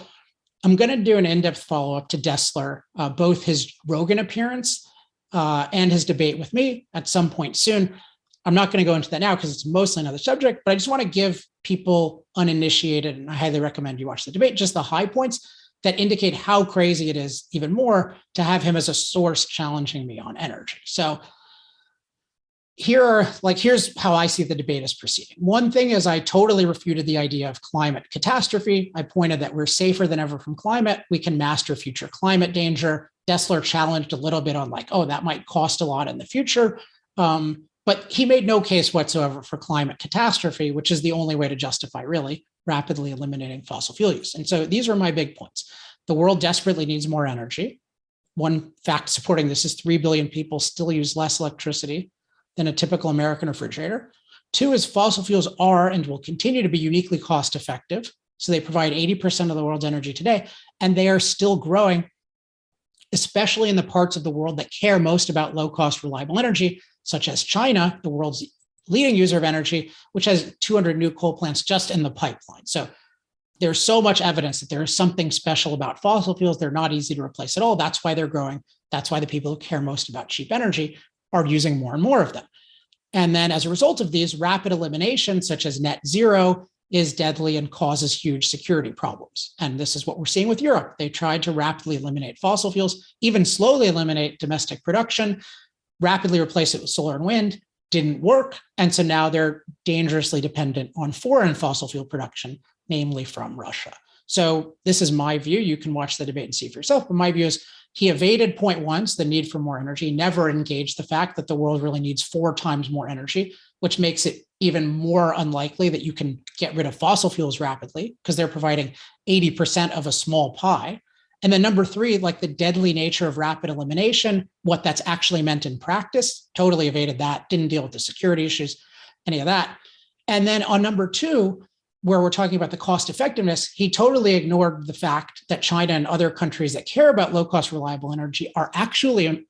I'm going to do an in-depth follow-up to Dessler, both his Rogan appearance and his debate with me at some point soon. I'm not going to go into that now because it's mostly another subject, but I just want to give people uninitiated, and I highly recommend you watch the debate, just the high points that indicate how crazy it is even more to have him as a source challenging me on energy. So here's how I see the debate as proceeding. One thing is I totally refuted the idea of climate catastrophe. I pointed that we're safer than ever from climate. We can master future climate danger. Dessler challenged a little bit on that might cost a lot in the future. But he made no case whatsoever for climate catastrophe, which is the only way to justify really rapidly eliminating fossil fuel use. And so these are my big points. The world desperately needs more energy. One fact supporting this is 3 billion people still use less electricity than a typical American refrigerator. 2 is fossil fuels are and will continue to be uniquely cost effective. So they provide 80% of the world's energy today, and they are still growing, especially in the parts of the world that care most about low cost, reliable energy, such as China, the world's leading user of energy, which has 200 new coal plants just in the pipeline. So there's so much evidence that there is something special about fossil fuels. They're not easy to replace at all. That's why they're growing. That's why the people who care most about cheap energy are using more and more of them. And then as a result of these, rapid elimination, such as net zero, is deadly and causes huge security problems. And this is what we're seeing with Europe. They tried to rapidly eliminate fossil fuels, even slowly eliminate domestic production, rapidly replace it with solar and wind, didn't work. And so now they're dangerously dependent on foreign fossil fuel production, namely from Russia. So this is my view. You can watch the debate and see for yourself. But my view is he evaded point 1, so the need for more energy, never engaged the fact that the world really needs 4 times more energy, which makes it even more unlikely that you can get rid of fossil fuels rapidly because they're providing 80% of a small pie. And then number 3, the deadly nature of rapid elimination, what that's actually meant in practice, totally evaded that, didn't deal with the security issues, any of that. And then on number 2, where we're talking about the cost effectiveness, he totally ignored the fact that China and other countries that care about low cost, reliable energy are actually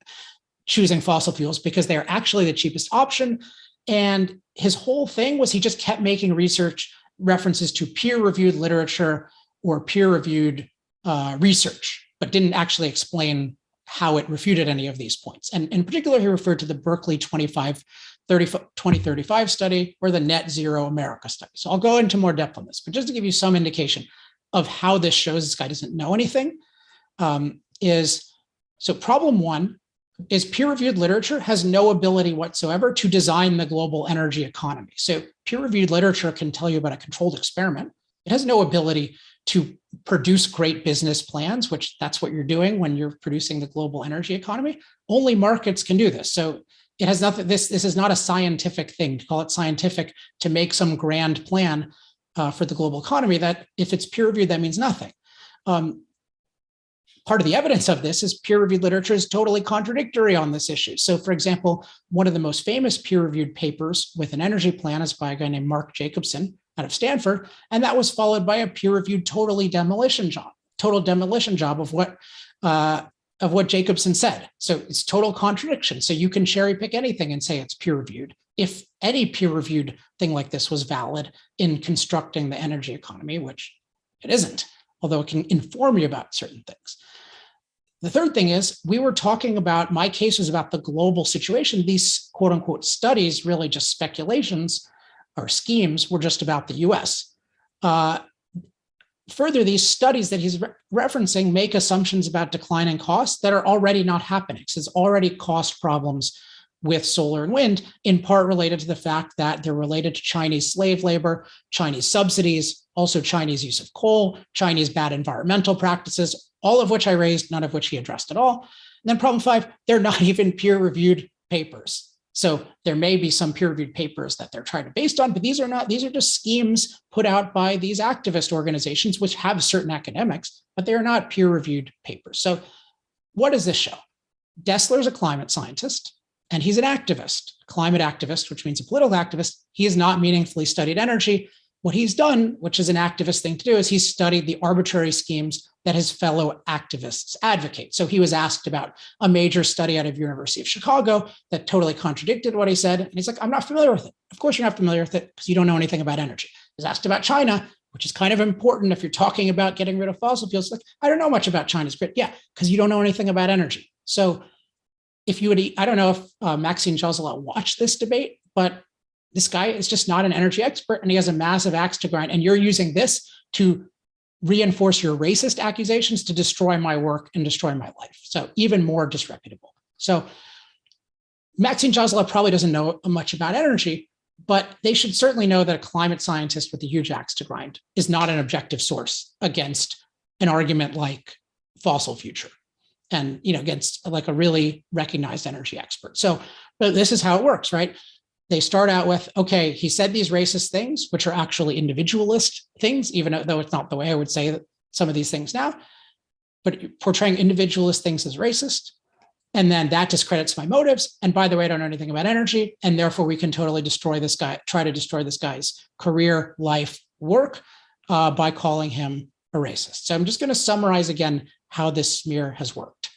choosing fossil fuels because they are actually the cheapest option. And his whole thing was he just kept making research references to peer-reviewed literature or peer-reviewed research, but didn't actually explain how it refuted any of these points. And in particular, he referred to the Berkeley 2035 study or the Net Zero America study. So I'll go into more depth on this, but just to give you some indication of how this shows this guy doesn't know anything, so problem 1 is peer-reviewed literature has no ability whatsoever to design the global energy economy. So peer-reviewed literature can tell you about a controlled experiment. It has no ability to produce great business plans, which that's what you're doing when you're producing the global energy economy. Only markets can do this. So it has nothing, this is not a scientific thing to call it scientific to make some grand plan for the global economy that if it's peer-reviewed, that means nothing. Part of the evidence of this is peer-reviewed literature is totally contradictory on this issue. So for example, one of the most famous peer-reviewed papers with an energy plan is by a guy named Mark Jacobson out of Stanford, and that was followed by a peer-reviewed total demolition job of what Jacobson said. So it's total contradiction. So you can cherry pick anything and say it's peer-reviewed. If any peer-reviewed thing like this was valid in constructing the energy economy, which it isn't, although it can inform you about certain things. The third thing is we were talking about, my case was about the global situation. These quote unquote studies, really just speculations or schemes, were just about the US. Further, these studies that he's referencing make assumptions about declining costs that are already not happening. So there's already cost problems with solar and wind, in part related to the fact that they're related to Chinese slave labor, Chinese subsidies, also Chinese use of coal, Chinese bad environmental practices, all of which I raised, none of which he addressed at all. And then problem 5, they're not even peer-reviewed papers. So there may be some peer-reviewed papers that they're trying to based on, but these are not, these are just schemes put out by these activist organizations, which have certain academics, but they are not peer-reviewed papers. So what does this show? Dessler is a climate scientist, and he's an activist, climate activist, which means a political activist. He has not meaningfully studied energy. What he's done, which is an activist thing to do, is he's studied the arbitrary schemes that his fellow activists advocate. So he was asked about a major study out of University of Chicago that totally contradicted what he said. And he's like, I'm not familiar with it. Of course you're not familiar with it because you don't know anything about energy. He was asked about China, which is kind of important if you're talking about getting rid of fossil fuels. Like, I don't know much about China's grid. Yeah, because you don't know anything about energy. So if you would, I don't know if Maxine Joselow watched this debate, but this guy is just not an energy expert and he has a massive axe to grind. And you're using this to reinforce your racist accusations to destroy my work and destroy my life. So even more disreputable. So Maxine Joselow probably doesn't know much about energy, but they should certainly know that a climate scientist with a huge axe to grind is not an objective source against an argument like fossil future and, you know, against like a really recognized energy expert. So but this is how it works, right? They start out with, okay, he said these racist things, which are actually individualist things, even though it's not the way I would say some of these things now, but portraying individualist things as racist. And then that discredits my motives. And by the way, I don't know anything about energy. And therefore we can totally destroy this guy, try to destroy this guy's career, life, work by calling him a racist. So I'm just going to summarize again how this smear has worked.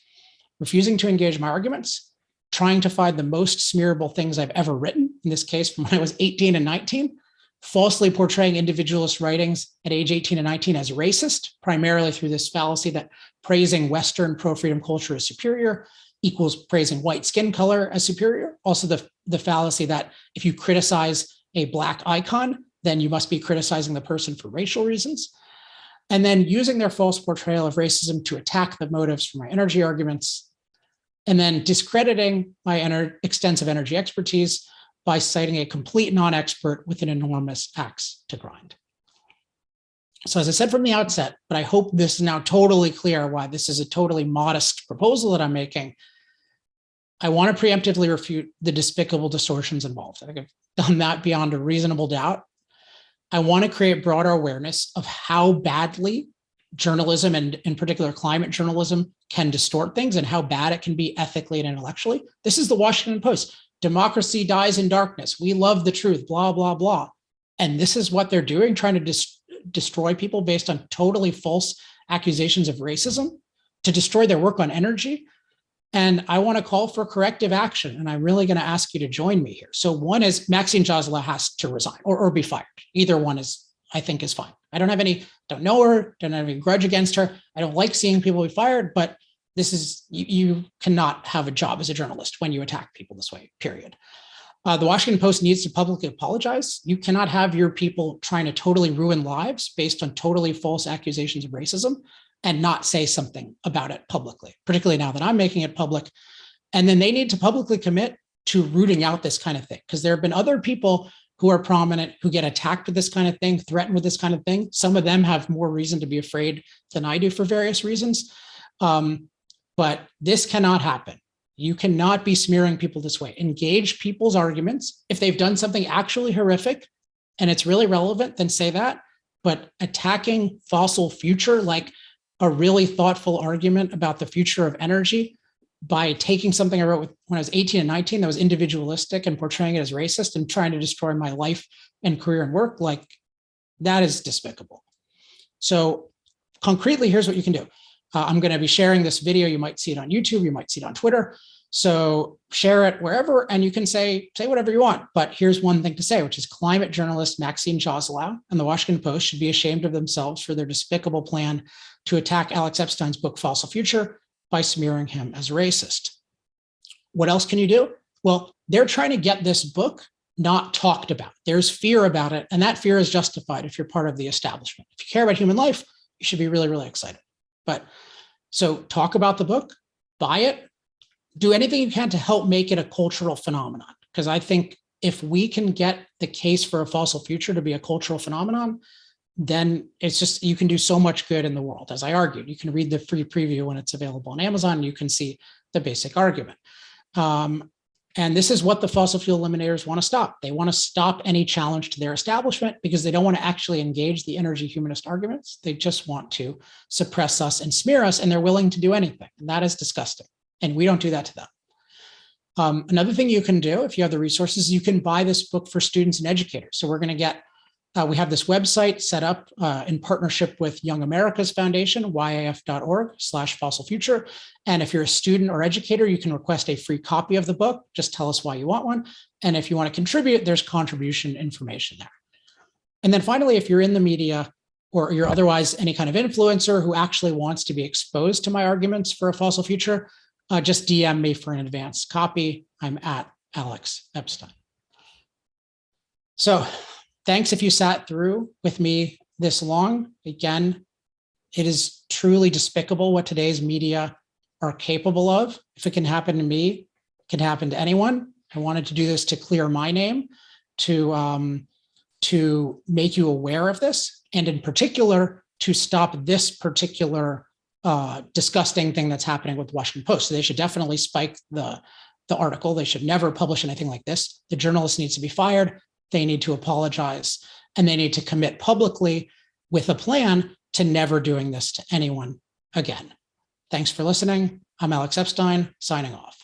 Refusing to engage my arguments, trying to find the most smearable things I've ever written, in this case from when I was 18 and 19, falsely portraying individualist writings at age 18 and 19 as racist, primarily through this fallacy that praising Western pro-freedom culture as superior equals praising white skin color as superior. Also the fallacy that if you criticize a Black icon, then you must be criticizing the person for racial reasons. And then using their false portrayal of racism to attack the motives for my energy arguments, and then discrediting my extensive energy expertise by citing a complete non-expert with an enormous axe to grind. So as I said from the outset, but I hope this is now totally clear why this is a totally modest proposal that I'm making, I want to preemptively refute the despicable distortions involved. I think I've done that beyond a reasonable doubt. I want to create broader awareness of how badly journalism and in particular climate journalism can distort things and how bad it can be ethically and intellectually. This is the Washington Post. Democracy dies in darkness. We love the truth, blah, blah, blah. And this is what they're doing, trying to destroy people based on totally false accusations of racism, to destroy their work on energy. And I want to call for corrective action. And I'm really going to ask you to join me here. So one is Maxine Joselow has to resign or be fired. Either one is, I think, is fine. I don't know her, don't have any grudge against her. I don't like seeing people be fired, but this is, you cannot have a job as a journalist when you attack people this way, period. The Washington Post needs to publicly apologize. You cannot have your people trying to totally ruin lives based on totally false accusations of racism and not say something about it publicly, particularly now that I'm making it public. And then they need to publicly commit to rooting out this kind of thing, because there have been other people who are prominent, who get attacked with this kind of thing, threatened with this kind of thing. Some of them have more reason to be afraid than I do for various reasons. But this cannot happen. You cannot be smearing people this way. Engage people's arguments. If they've done something actually horrific and it's really relevant, then say that. But attacking fossil future, like a really thoughtful argument about the future of energy, by taking something I wrote when I was 18 and 19 that was individualistic and portraying it as racist and trying to destroy my life and career and work, like that is despicable. So concretely, here's what you can do. I'm going to be sharing this video. You might see it on YouTube. You might see it on Twitter. So share it wherever, and you can say whatever you want. But here's one thing to say, which is climate journalist Maxine Joselow and the Washington Post should be ashamed of themselves for their despicable plan to attack Alex Epstein's book, Fossil Future, by smearing him as racist. What else can you do? Well, they're trying to get this book not talked about. There's fear about it, and that fear is justified if you're part of the establishment. If you care about human life, you should be really, really excited. But so talk about the book, buy it, do anything you can to help make it a cultural phenomenon. Because I think if we can get the case for a fossil future to be a cultural phenomenon, then it's just, you can do so much good in the world. As I argued, you can read the free preview when it's available on Amazon. You can see the basic argument. And this is what the fossil fuel eliminators want to stop. They want to stop any challenge to their establishment because they don't want to actually engage the energy humanist arguments. They just want to suppress us and smear us, and they're willing to do anything. And that is disgusting. And we don't do that to them. Another thing you can do, if you have the resources, you can buy this book for students and educators. So we're going to get, we have this website set up in partnership with Young America's Foundation, yaf.org/fossilfuture. And if you're a student or educator, you can request a free copy of the book. Just tell us why you want one. And if you want to contribute, there's contribution information there. And then finally, if you're in the media or you're otherwise any kind of influencer who actually wants to be exposed to my arguments for a fossil future, just DM me for an advanced copy. I'm at Alex Epstein. So thanks if you sat through with me this long. Again, it is truly despicable what today's media are capable of. If it can happen to me, it can happen to anyone. I wanted to do this to clear my name, to make you aware of this, and in particular, to stop this particular disgusting thing that's happening with the Washington Post. So they should definitely spike the article. They should never publish anything like this. The journalist needs to be fired. They need to apologize, and they need to commit publicly with a plan to never doing this to anyone again. Thanks for listening. I'm Alex Epstein, signing off.